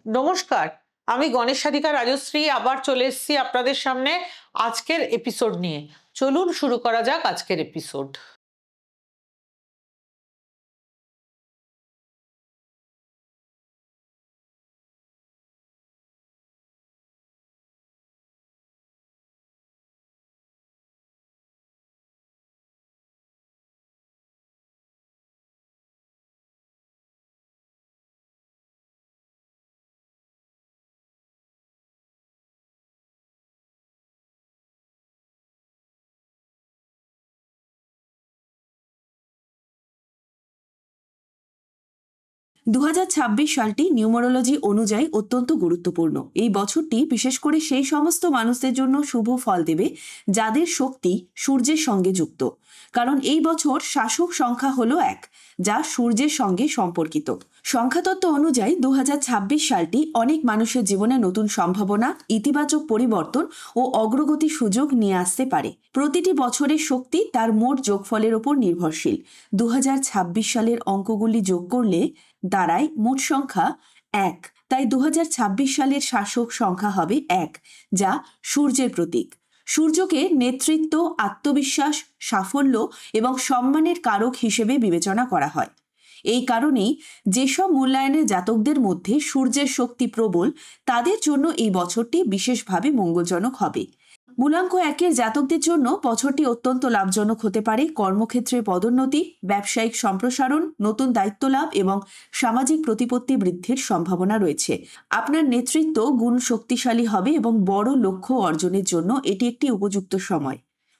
নমস্কার, আমি গণেশ সাধিকা রাজশ্রী আবার চলে এসেছি আপনাদের সামনে আজকের এপিসোড নিয়ে। চলুন শুরু করা যাক আজকের এপিসোড। দু সালটি নিউমারোলজি অনুযায়ী অত্যন্ত গুরুত্বপূর্ণ। এই বছরটি বিশেষ করে সেই সমস্ত মানুষদের জন্য শুভ ফল দেবে যাদের শক্তি সূর্যের সঙ্গে যুক্ত, কারণ এই বছর শাসক সংখ্যা হলো 1, যা সূর্যের সঙ্গে সম্পর্কিত। সংখ্যাতত্ত্ব অনুযায়ী 2026 সালটি অনেক মানুষের জীবনে নতুন সম্ভাবনা, ইতিবাচক পরিবর্তন ও অগ্রগতি সুযোগ নিয়ে আসতে পারে। প্রতিটি বছরের শক্তি তার মোট যোগফলের ওপর নির্ভরশীল। 2026 সালের অঙ্কগুলি যোগ করলে দাঁড়ায় মোট সংখ্যা 1। তাই 2026 সালের শাসক সংখ্যা হবে 1, যা সূর্যের প্রতীক। সূর্যকে নেতৃত্ব, আত্মবিশ্বাস, সাফল্য এবং সম্মানের কারক হিসেবে বিবেচনা করা হয়। এই কারণেই যেসব মূল্যায়নের জাতকদের মধ্যে সূর্যের শক্তি প্রবল, তাদের জন্য এই বছরটি বিশেষভাবে মঙ্গলজনক হবে। মূলাঙ্ক 1-এর জাতকদের জন্য বছরটি অত্যন্ত লাভজনক হতে পারে। কর্মক্ষেত্রে পদোন্নতি, ব্যবসায়িক সম্প্রসারণ, নতুন দায়িত্ব লাভ এবং সামাজিক প্রতিপত্তি বৃদ্ধির সম্ভাবনা রয়েছে। আপনার নেতৃত্ব গুণ শক্তিশালী হবে এবং বড় লক্ষ্য অর্জনের জন্য এটি একটি উপযুক্ত সময়।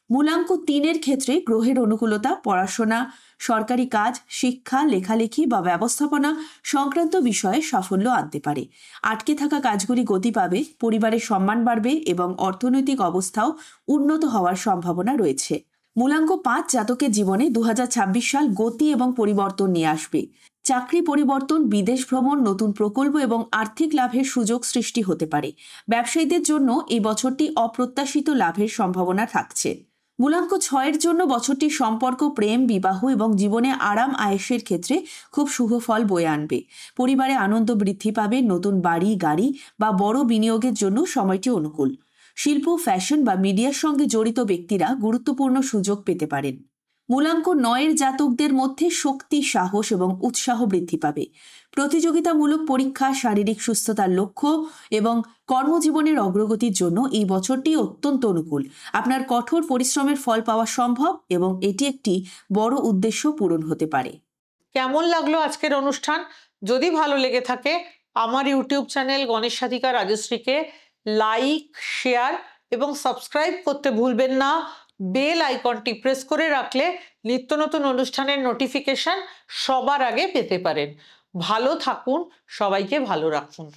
মূলাঙ্ক 3-এর ক্ষেত্রে গ্রহের অনুকূলতা পড়াশোনা, সরকারি কাজ, শিক্ষা, লেখালেখি বা ব্যবস্থাপনা সংক্রান্ত বিষয়ে সাফল্য আনতে পারে। আটকে থাকা কাজগুলি গতি পাবে, পরিবারের সম্মান বাড়বে এবং অর্থনৈতিক অবস্থাও উন্নত হওয়ার সম্ভাবনা রয়েছে। মূলাঙ্ক 5 জাতকের জীবনে 2026 সাল গতি এবং পরিবর্তন নিয়ে আসবে। চাকরি পরিবর্তন, বিদেশ ভ্রমণ, নতুন প্রকল্প এবং আর্থিক লাভের সুযোগ সৃষ্টি হতে পারে। ব্যবসায়ীদের জন্য এই বছরটি অপ্রত্যাশিত লাভের সম্ভাবনা থাকছে। মূলাঙ্ক 6-এর জন্য বছরটি সম্পর্ক, প্রেম, বিবাহ এবং জীবনে আরাম আয়েশের ক্ষেত্রে খুব শুভ ফল বয়ে আনবে। পরিবারে আনন্দ বৃদ্ধি পাবে, নতুন বাড়ি, গাড়ি বা বড় বিনিয়োগের জন্য সময়টি অনুকূল। শিল্প, ফ্যাশন বা মিডিয়ার সঙ্গে জড়িত ব্যক্তিরা গুরুত্বপূর্ণ সুযোগ পেতে পারেন। মূলাঙ্ক 9-এর জাতকদের মধ্যে শক্তি, সাহস এবং উৎসাহ বৃদ্ধি পাবে। প্রতিযোগিতামূলক পরীক্ষা, শারীরিক সুস্থতার লক্ষ্য এবং কর্মজীবনের অগ্রগতির জন্য এই বছরটি অত্যন্ত অনুকূল। আপনার কঠোর পরিশ্রমের ফল পাওয়া সম্ভব এবং এটি একটি বড় উদ্দেশ্য পূরণ হতে পারে। কেমন লাগলো আজকের অনুষ্ঠান? যদি ভালো লেগে থাকে আমার ইউটিউব চ্যানেল গণেশ সাধিকা রাজশ্রীকে লাইক, শেয়ার এবং সাবস্ক্রাইব করতে ভুলবেন না। বেল আইকনটি প্রেস করে রাখলে নিত্য নতুন অনুষ্ঠানের নোটিফিকেশন সবার আগে পেতে পারেন। ভালো থাকুন, সবাইকে ভালো রাখুন।